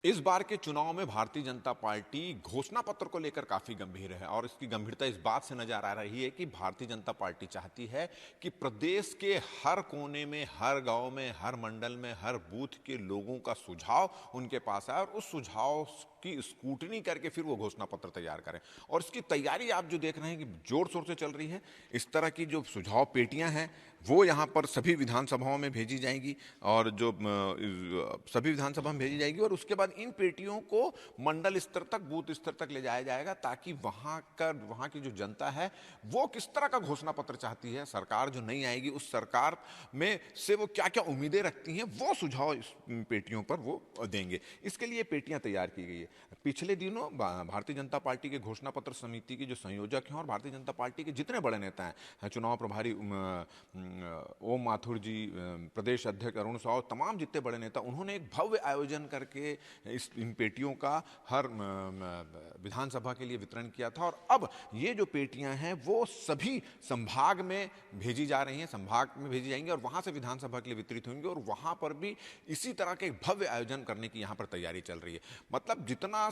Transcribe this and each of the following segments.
इस बार के चुनाव में भारतीय जनता पार्टी घोषणा पत्र को लेकर काफी गंभीर है और इसकी गंभीरता इस बात से नजर आ रही है कि भारतीय जनता पार्टी चाहती है कि प्रदेश के हर कोने में, हर गांव में, हर मंडल में, हर बूथ के लोगों का सुझाव उनके पास आए और उस सुझाव की स्क्रूटनी करके फिर वो घोषणा पत्र तैयार करें। और इसकी तैयारी आप जो देख रहे हैं कि जोर शोर से चल रही है। इस तरह की जो सुझाव पेटियां हैं वो यहाँ पर सभी विधानसभाओं में भेजी जाएंगी और जो सभी विधानसभा में भेजी जाएगी और उसके बाद इन पेटियों को मंडल स्तर तक, बूथ स्तर तक ले जाया जाएगा ताकि वहाँ की जो जनता है वो किस तरह का घोषणा पत्र चाहती है, सरकार जो नहीं आएगी उस सरकार में से वो क्या क्या उम्मीदें रखती हैं, वो सुझाव इस पेटियों पर वो देंगे। इसके लिए पेटियां तैयार की गई है। पिछले दिनों भारतीय जनता पार्टी के घोषणा पत्र समिति के जो संयोजक हैं और भारतीय जनता पार्टी के जितने बड़े नेता हैं, चुनाव प्रभारी ओम माथुर जी, प्रदेश अध्यक्ष अरुण साव, तमाम जितने बड़े नेता, उन्होंने एक भव्य आयोजन करके इन पेटियों का हर विधानसभा के लिए वितरण किया था। और अब ये जो पेटियां हैं वो सभी संभाग में भेजी जा रही हैं, संभाग में भेजी जाएंगी और वहां से विधानसभा के लिए वितरित होंगे और वहां पर भी इसी तरह के भव्य आयोजन करने की यहां पर तैयारी चल रही है। मतलब जितना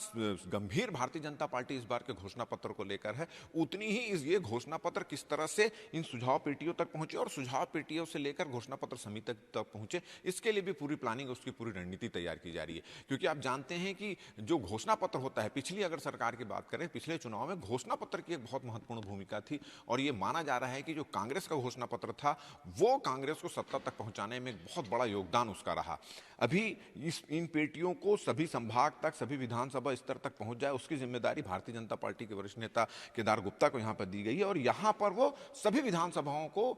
गंभीर भारतीय जनता पार्टी इस बार के घोषणा पत्र को लेकर है, उतनी ही ये घोषणा पत्र किस तरह से इन सुझाव पेटियों तक पहुंचे और सुझाव पेटियों से लेकर घोषणा पत्र समिति तक पहुंचे, इसके लिए भी पूरी प्लानिंग, उसकी पूरी रणनीति तैयार की जा रही है। क्योंकि आप जानते हैं कि जो घोषणा पत्र होता है, पिछली अगर सरकार की बात करें, पिछले चुनाव में घोषणा पत्र की एक बहुत महत्वपूर्ण भूमिका थी और यह माना जा रहा है कि जो कांग्रेस का घोषणा पत्र था वो कांग्रेस को सत्ता तक पहुंचाने में एक बहुत बड़ा योगदान उसका रहा। अभी इन पेटियों को सभी संभाग तक, सभी विधानसभा स्तर तक पहुंच जाए, उसकी जिम्मेदारी भारतीय जनता पार्टी के वरिष्ठ नेता केदार गुप्ता को यहां पर दी गई है और यहां पर वो सभी विधानसभाओं को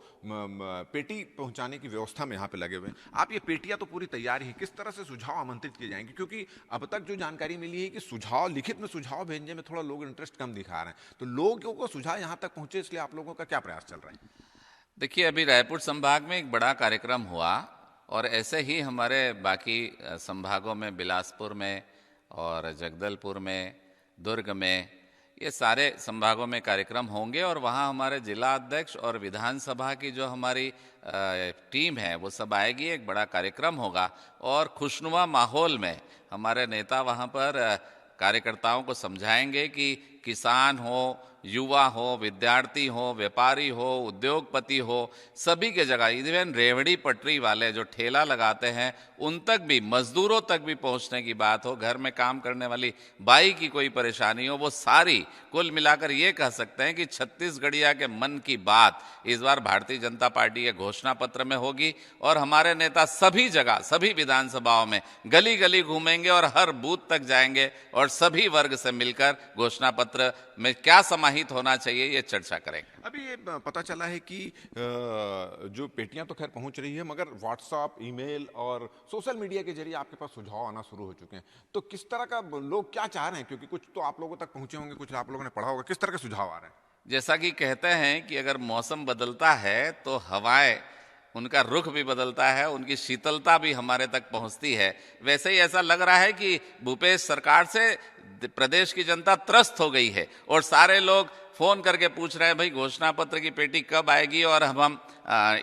पेटी पहुंचाने की व्यवस्था में यहां पे लगे हुए हैं। आप ये पेटियां तो पूरी तैयार ही, किस तरह से सुझाव आमंत्रित किए जाएंगे? क्योंकि अब तक जो जानकारी मिली है कि सुझाव, लिखित में सुझाव भेजने में थोड़ा लोग इंटरेस्ट कम दिखा रहे हैं, तो लोगों को सुझाव यहां तक पहुंचे, इसलिए आप लोगों का क्या प्रयास चल रहा है? देखिए, अभी रायपुर संभाग में एक बड़ा कार्यक्रम हुआ और ऐसे ही हमारे बाकी संभागों में, बिलासपुर में और जगदलपुर में, दुर्ग में, ये सारे संभागों में कार्यक्रम होंगे और वहाँ हमारे जिला अध्यक्ष और विधानसभा की जो हमारी टीम है वो सब आएगी। एक बड़ा कार्यक्रम होगा और खुशनुमा माहौल में हमारे नेता वहाँ पर कार्यकर्ताओं को समझाएंगे कि किसान हो, युवा हो, विद्यार्थी हो, व्यापारी हो, उद्योगपति हो, सभी के जगह, इवन रेवड़ी पटरी वाले जो ठेला लगाते हैं उन तक भी, मजदूरों तक भी पहुंचने की बात हो, घर में काम करने वाली बाई की कोई परेशानी हो, वो सारी कुल मिलाकर ये कह सकते हैं कि छत्तीसगढ़िया के मन की बात इस बार भारतीय जनता पार्टी के घोषणा पत्र में होगी और हमारे नेता सभी जगह, सभी विधानसभाओं में गली गली घूमेंगे और हर बूथ तक जाएंगे और सभी वर्ग से मिलकर घोषणा पत्र में क्या समाहित होना चाहिए ये चर्चा करेंगे। अभी ये पता चला है कि जो पेटियां तो खैर पहुंच रही है, मगर व्हाट्सएप, ईमेल और सोशल मीडिया के जरिए आपके पास सुझाव आना शुरू हो चुके हैं। तो किस तरह का लोग क्या चाह रहे हैं? क्योंकि कुछ तो आप लोगों तक पहुंचे होंगे, कुछ आप लोगों ने पढ़ा होगा, किस तरह के सुझाव आ रहे हैं? जैसा कि कहते हैं कि अगर मौसम बदलता है तो हवाएं, उनका रुख भी बदलता है, उनकी शीतलता भी हमारे तक पहुंचती है। वैसे ही ऐसा लग रहा है कि भूपेश सरकार से प्रदेश की जनता त्रस्त हो गई है और सारे लोग फोन करके पूछ रहे हैं, भाई घोषणा पत्र की पेटी कब आएगी, और हम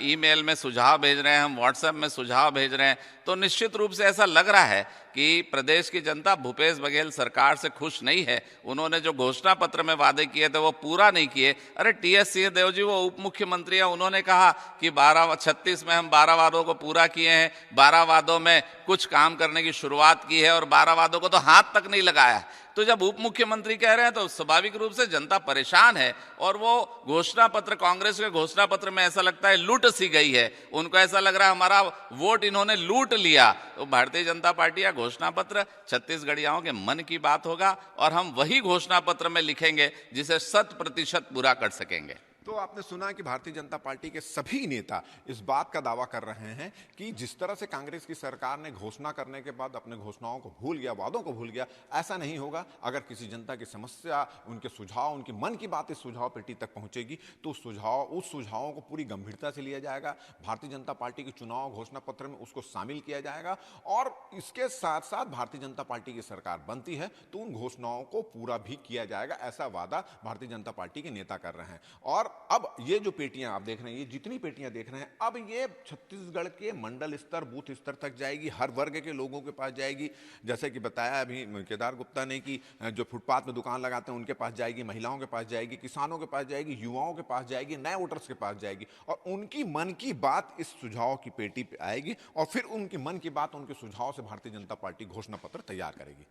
ईमेल में सुझाव भेज रहे हैं, हम व्हाट्सएप में सुझाव भेज रहे हैं। तो निश्चित रूप से ऐसा लग रहा है कि प्रदेश की जनता भूपेश बघेल सरकार से खुश नहीं है। उन्होंने जो घोषणा पत्र में वादे किए थे वो पूरा नहीं किए। अरे टीएस सिंहदेव जी वो उप मुख्यमंत्री हैं, उन्होंने कहा कि 36 में हम 12 वादों को पूरा किए हैं, 12 वादों में कुछ काम करने की शुरुआत की है और 12 वादों को तो हाथ तक नहीं लगाया। तो जब उप मुख्यमंत्री कह रहे हैं तो स्वाभाविक रूप से जनता परेशान है और वो घोषणा पत्र, कांग्रेस के घोषणा पत्र में ऐसा लगता है लूट सी गई है। उनको ऐसा लग रहा है हमारा वोट इन्होंने लूट लिया। तो भारतीय जनता पार्टी का घोषणा पत्र छत्तीसगढ़ियाओं के मन की बात होगा और हम वही घोषणा पत्र में लिखेंगे जिसे 100% पूरा कर सकेंगे। तो आपने सुना कि भारतीय जनता पार्टी के सभी नेता इस बात का दावा कर रहे हैं कि जिस तरह से कांग्रेस की सरकार ने घोषणा करने के बाद अपने घोषणाओं को भूल गया, वादों को भूल गया, ऐसा नहीं होगा। अगर किसी जनता की समस्या, उनके सुझाव, उनकी मन की बात इस सुझाव पेटी तक पहुंचेगी तो उस सुझावों को पूरी गंभीरता से लिया जाएगा। भारतीय जनता पार्टी के चुनाव घोषणा पत्र में उसको शामिल किया जाएगा और इसके साथ साथ भारतीय जनता पार्टी की सरकार बनती है तो उन घोषणाओं को पूरा भी किया जाएगा, ऐसा वादा भारतीय जनता पार्टी के नेता कर रहे हैं। और अब ये जो पेटियां आप देख रहे हैं, ये जितनी पेटियां देख रहे हैं, अब ये छत्तीसगढ़ के मंडल स्तर, बूथ स्तर तक जाएगी, हर वर्ग के लोगों के पास जाएगी। जैसे कि बताया अभी केदार गुप्ता ने कि जो फुटपाथ में दुकान लगाते हैं उनके पास जाएगी, महिलाओं के पास जाएगी, किसानों के पास जाएगी, युवाओं के पास जाएगी, नए वोटर्स के पास जाएगी, और उनकी मन की बात इस सुझाव की पेटी पे आएगी, और फिर उनकी मन की बात, उनके सुझाव से भारतीय जनता पार्टी घोषणा पत्र तैयार करेगी।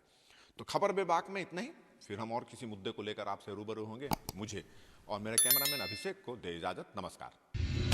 तो खबर बेबाक में इतना ही। फिर हम और किसी मुद्दे को लेकर आपसे रूबरू होंगे। मुझे और मेरे कैमरामैन अभिषेक को दे इजाजत। नमस्कार।